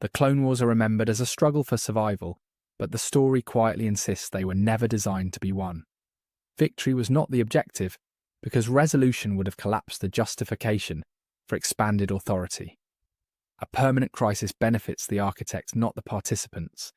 The Clone Wars are remembered as a struggle for survival, but the story quietly insists they were never designed to be won. Victory was not the objective, because resolution would have collapsed the justification for expanded authority. A permanent crisis benefits the architect, not the participants.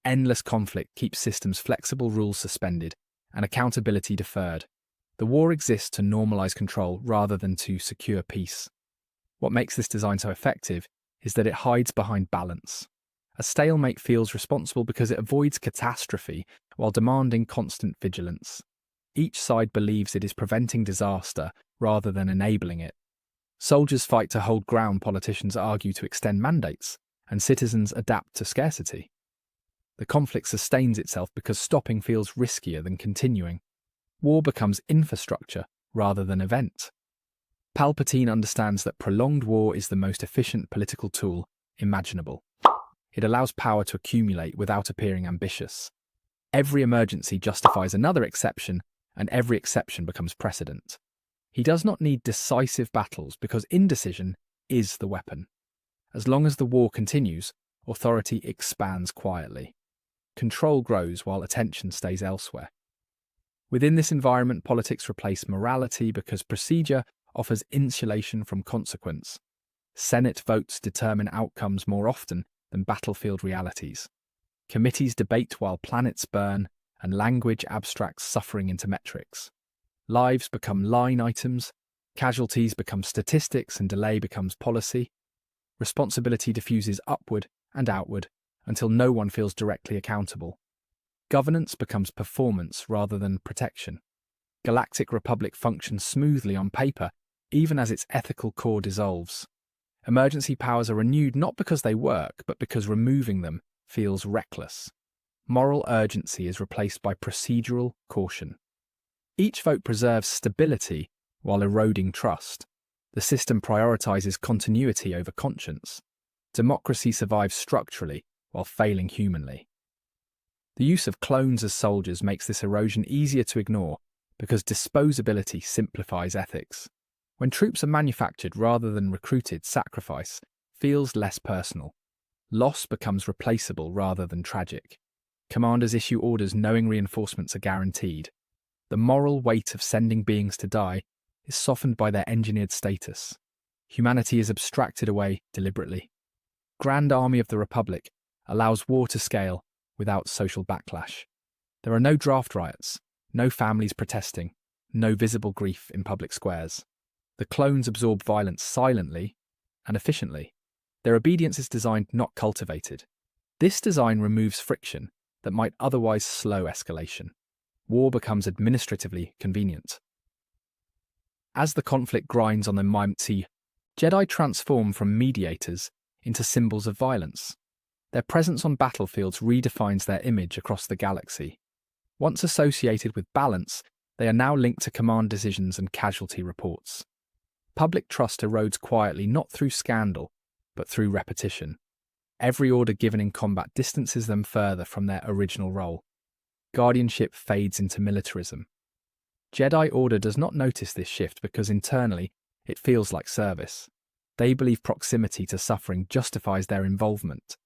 Endless conflict keeps systems flexible, rules suspended, and accountability deferred. The war exists to normalize control rather than to secure peace. What makes this design so effective is that it hides behind balance. A stalemate feels responsible because it avoids catastrophe while demanding constant vigilance. Each side believes it is preventing disaster rather than enabling it. Soldiers fight to hold ground, politicians argue to extend mandates, and citizens adapt to scarcity. The conflict sustains itself because stopping feels riskier than continuing. War becomes infrastructure rather than event. Palpatine understands that prolonged war is the most efficient political tool imaginable. It allows power to accumulate without appearing ambitious. Every emergency justifies another exception, and every exception becomes precedent. He does not need decisive battles because indecision is the weapon. As long as the war continues, authority expands quietly. Control grows while attention stays elsewhere. Within this environment, politics replace morality because procedure offers insulation from consequence. Senate votes determine outcomes more often than battlefield realities. Committees debate while planets burn, and language abstracts suffering into metrics. Lives become line items, casualties become statistics, and delay becomes policy. Responsibility diffuses upward and outward until no one feels directly accountable. Governance becomes performance rather than protection. Galactic Republic functions smoothly on paper, even as its ethical core dissolves. Emergency powers are renewed not because they work, but because removing them feels reckless. Moral urgency is replaced by procedural caution. Each vote preserves stability while eroding trust. The system prioritizes continuity over conscience. Democracy survives structurally while failing humanly. The use of clones as soldiers makes this erosion easier to ignore because disposability simplifies ethics. When troops are manufactured rather than recruited, sacrifice feels less personal. Loss becomes replaceable rather than tragic. Commanders issue orders knowing reinforcements are guaranteed. The moral weight of sending beings to die is softened by their engineered status. Humanity is abstracted away deliberately. Grand Army of the Republic allows war to scale without social backlash. There are no draft riots, no families protesting, no visible grief in public squares. The clones absorb violence silently and efficiently. Their obedience is designed, not cultivated. This design removes friction that might otherwise slow escalation. War becomes administratively convenient. As the conflict grinds on the mighty, Jedi transform from mediators into symbols of violence. Their presence on battlefields redefines their image across the galaxy. Once associated with balance, they are now linked to command decisions and casualty reports. Public trust erodes quietly, not through scandal, but through repetition. Every order given in combat distances them further from their original role. Guardianship fades into militarism. Jedi Order does not notice this shift because internally it feels like service. They believe proximity to suffering justifies their involvement.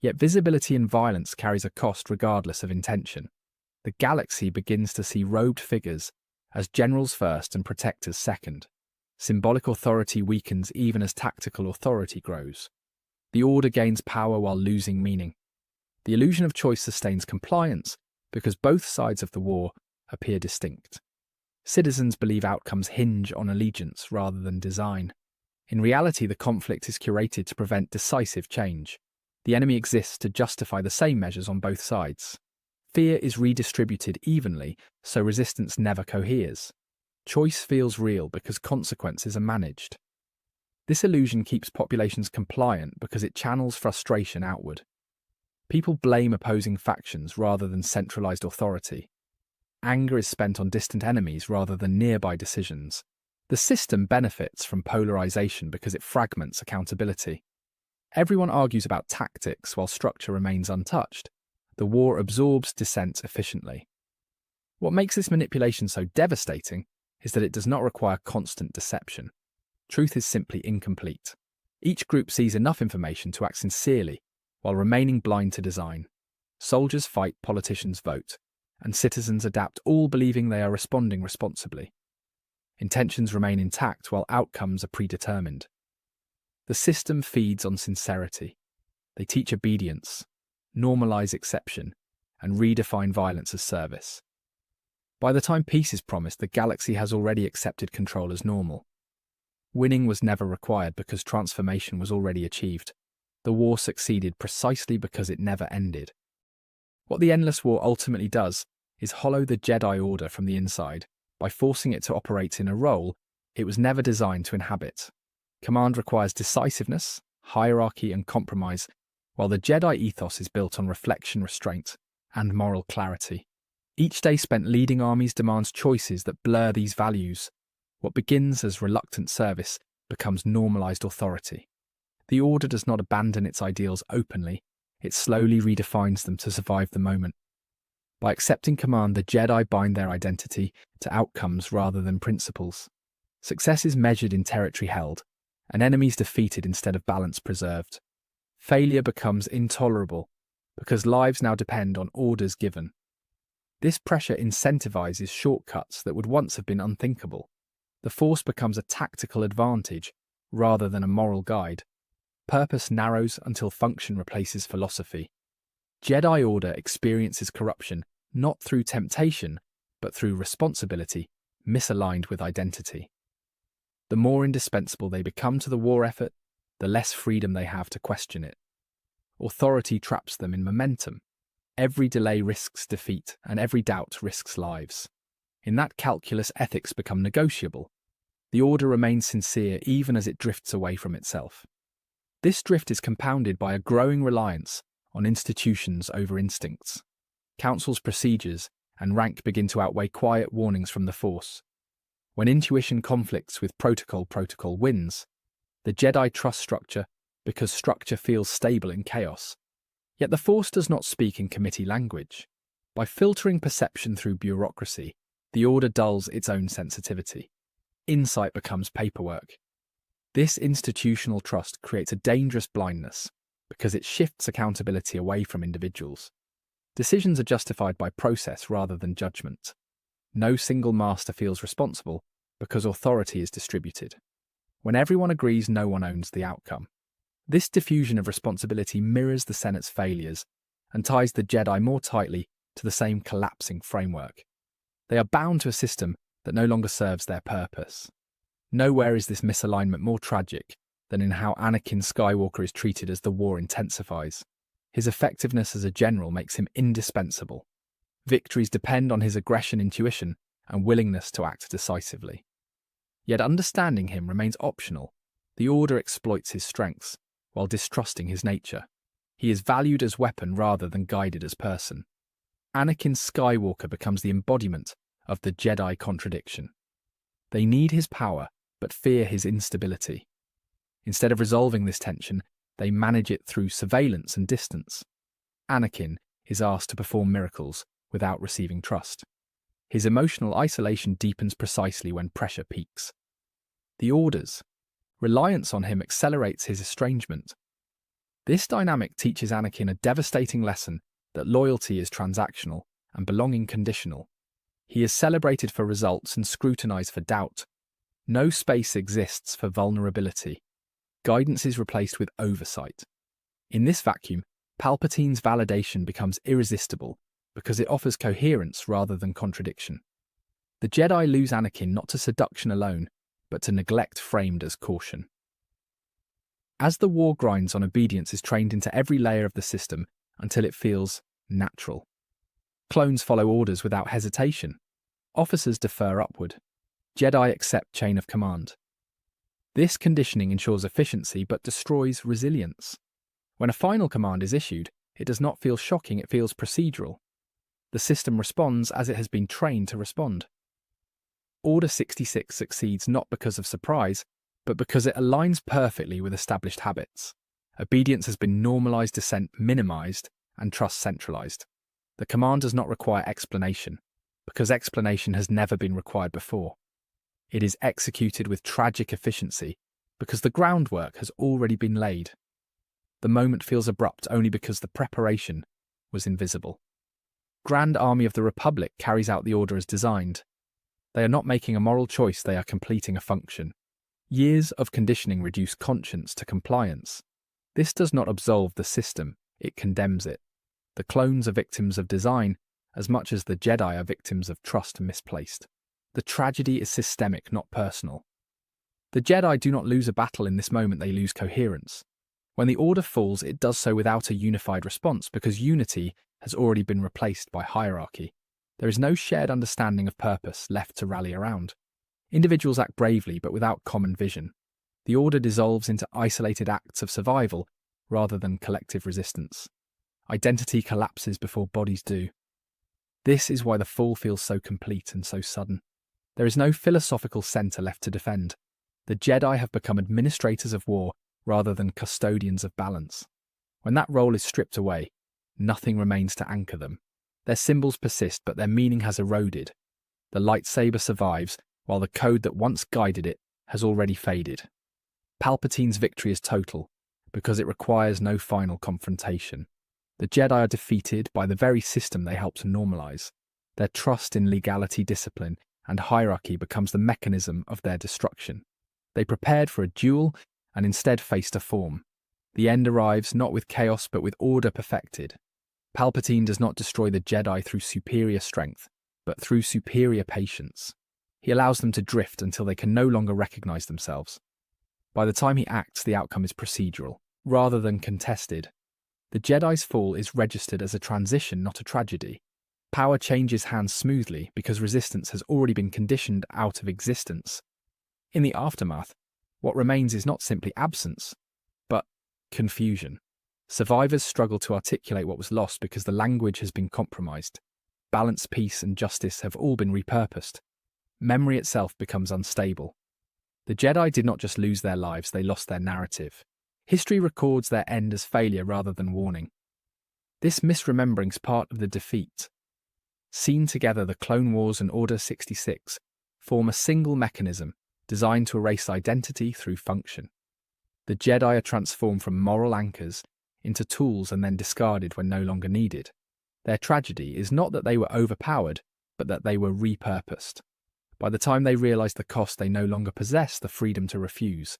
Yet visibility in violence carries a cost regardless of intention. The galaxy begins to see robed figures as generals first and protectors second. Symbolic authority weakens even as tactical authority grows. The Order gains power while losing meaning. The illusion of choice sustains compliance because both sides of the war appear distinct. Citizens believe outcomes hinge on allegiance rather than design. In reality, the conflict is curated to prevent decisive change. The enemy exists to justify the same measures on both sides. Fear is redistributed evenly, so resistance never coheres. Choice feels real because consequences are managed. This illusion keeps populations compliant because it channels frustration outward. People blame opposing factions rather than centralized authority. Anger is spent on distant enemies rather than nearby decisions. The system benefits from polarization because it fragments accountability. Everyone argues about tactics while structure remains untouched. The war absorbs dissent efficiently. What makes this manipulation so devastating is that it does not require constant deception. Truth is simply incomplete. Each group sees enough information to act sincerely, while remaining blind to design. Soldiers fight, politicians vote, and citizens adapt, all believing they are responding responsibly. Intentions remain intact while outcomes are predetermined. The system feeds on sincerity. They teach obedience, normalize exception, and redefine violence as service. By the time peace is promised, the galaxy has already accepted control as normal. Winning was never required because transformation was already achieved. The war succeeded precisely because it never ended. What the Endless War ultimately does is hollow the Jedi Order from the inside by forcing it to operate in a role it was never designed to inhabit. Command requires decisiveness, hierarchy, and compromise, while the Jedi ethos is built on reflection, restraint, and moral clarity. Each day spent leading armies demands choices that blur these values. What begins as reluctant service becomes normalized authority. The Order does not abandon its ideals openly, it slowly redefines them to survive the moment. By accepting command, the Jedi bind their identity to outcomes rather than principles. Success is measured in territory held, and enemies defeated instead of balance preserved. Failure becomes intolerable because lives now depend on orders given. This pressure incentivizes shortcuts that would once have been unthinkable. The Force becomes a tactical advantage rather than a moral guide. Purpose narrows until function replaces philosophy. Jedi Order experiences corruption not through temptation, but through responsibility, misaligned with identity. The more indispensable they become to the war effort, the less freedom they have to question it. Authority traps them in momentum. Every delay risks defeat, and every doubt risks lives. In that calculus, ethics become negotiable. The Order remains sincere even as it drifts away from itself. This drift is compounded by a growing reliance on institutions over instincts. Council's procedures and rank begin to outweigh quiet warnings from the Force. When intuition conflicts with protocol wins. The Jedi trust structure because structure feels stable in chaos. Yet the Force does not speak in committee language. By filtering perception through bureaucracy, the Order dulls its own sensitivity. Insight becomes paperwork. This institutional trust creates a dangerous blindness because it shifts accountability away from individuals. Decisions are justified by process rather than judgment. No single master feels responsible because authority is distributed. When everyone agrees, no one owns the outcome. This diffusion of responsibility mirrors the Senate's failures and ties the Jedi more tightly to the same collapsing framework. They are bound to a system that no longer serves their purpose. Nowhere is this misalignment more tragic than in how Anakin Skywalker is treated as the war intensifies. His effectiveness as a general makes him indispensable. Victories depend on his aggression, intuition, and willingness to act decisively. Yet understanding him remains optional. The Order exploits his strengths, while distrusting his nature. He is valued as weapon rather than guided as person. Anakin Skywalker becomes the embodiment of the Jedi contradiction. They need his power, but fear his instability. Instead of resolving this tension, they manage it through surveillance and distance. Anakin is asked to perform miracles without receiving trust. His emotional isolation deepens precisely when pressure peaks. The Order's reliance on him accelerates his estrangement. This dynamic teaches Anakin a devastating lesson that loyalty is transactional and belonging conditional. He is celebrated for results and scrutinized for doubt. No space exists for vulnerability. Guidance is replaced with oversight. In this vacuum, Palpatine's validation becomes irresistible because it offers coherence rather than contradiction. The Jedi lose Anakin not to seduction alone, but to neglect framed as caution. As the war grinds on, obedience is trained into every layer of the system until it feels natural. Clones follow orders without hesitation. Officers defer upward. Jedi accept chain of command. This conditioning ensures efficiency but destroys resilience. When a final command is issued, it does not feel shocking, it feels procedural. The system responds as it has been trained to respond. Order 66 succeeds not because of surprise, but because it aligns perfectly with established habits. Obedience has been normalized, dissent minimized, and trust centralized. The command does not require explanation, because explanation has never been required before. It is executed with tragic efficiency, because the groundwork has already been laid. the moment feels abrupt only because the preparation was invisible. Grand Army of the Republic carries out the order as designed. They are not making a moral choice, they are completing a function. Years of conditioning reduce conscience to compliance. This does not absolve the system, it condemns it. The clones are victims of design as much as the Jedi are victims of trust misplaced. The tragedy is systemic, not personal. The Jedi do not lose a battle in this moment, they lose coherence. When the order falls, it does so without a unified response because unity has already been replaced by hierarchy. There is no shared understanding of purpose left to rally around. Individuals act bravely but without common vision. The order dissolves into isolated acts of survival rather than collective resistance. Identity collapses before bodies do. This is why the fall feels so complete and so sudden. There is no philosophical centre left to defend. The Jedi have become administrators of war rather than custodians of balance. When that role is stripped away, nothing remains to anchor them. Their symbols persist, but their meaning has eroded. The lightsaber survives, while the code that once guided it has already faded. Palpatine's victory is total, because it requires no final confrontation. The Jedi are defeated by the very system they help to normalize. Their trust in legality, discipline, and hierarchy becomes the mechanism of their destruction. They prepared for a duel and instead faced a form. The end arrives not with chaos but with order perfected. Palpatine does not destroy the Jedi through superior strength, but through superior patience. He allows them to drift until they can no longer recognize themselves. By the time he acts, the outcome is procedural, rather than contested. The Jedi's fall is registered as a transition, not a tragedy. Power changes hands smoothly because resistance has already been conditioned out of existence. In the aftermath, what remains is not simply absence, but confusion. Survivors struggle to articulate what was lost because the language has been compromised. Balance, peace, and justice have all been repurposed. Memory itself becomes unstable. The Jedi did not just lose their lives, they lost their narrative. History records their end as failure rather than warning. This misremembering's part of the defeat. Seen together, the Clone Wars and Order 66 form a single mechanism designed to erase identity through function. The Jedi are transformed from moral anchors into tools and then discarded when no longer needed. Their tragedy is not that they were overpowered, but that they were repurposed. By the time they realize the cost, they no longer possess the freedom to refuse.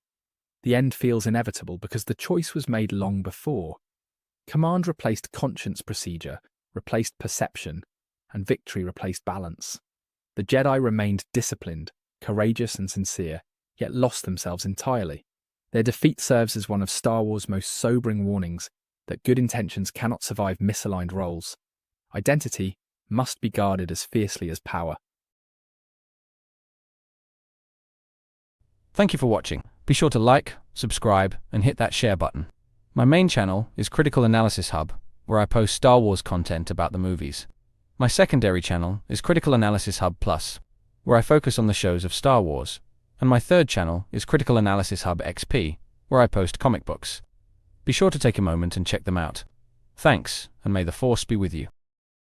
The end feels inevitable because the choice was made long before. Command replaced conscience, procedure replaced perception, and victory replaced balance. The Jedi remained disciplined, courageous and sincere, yet lost themselves entirely. Their defeat serves as one of Star Wars' most sobering warnings that good intentions cannot survive misaligned roles. Identity must be guarded as fiercely as power. Thank you for watching. Be sure to like, subscribe, and hit that share button. My main channel is Critical Analysis Hub, where I post Star Wars content about the movies. My secondary channel is Critical Analysis Hub Plus, where I focus on the shows of Star Wars. And my third channel is Critical Analysis Hub XP, where I post comic books. Be sure to take a moment and check them out. Thanks, and may the Force be with you.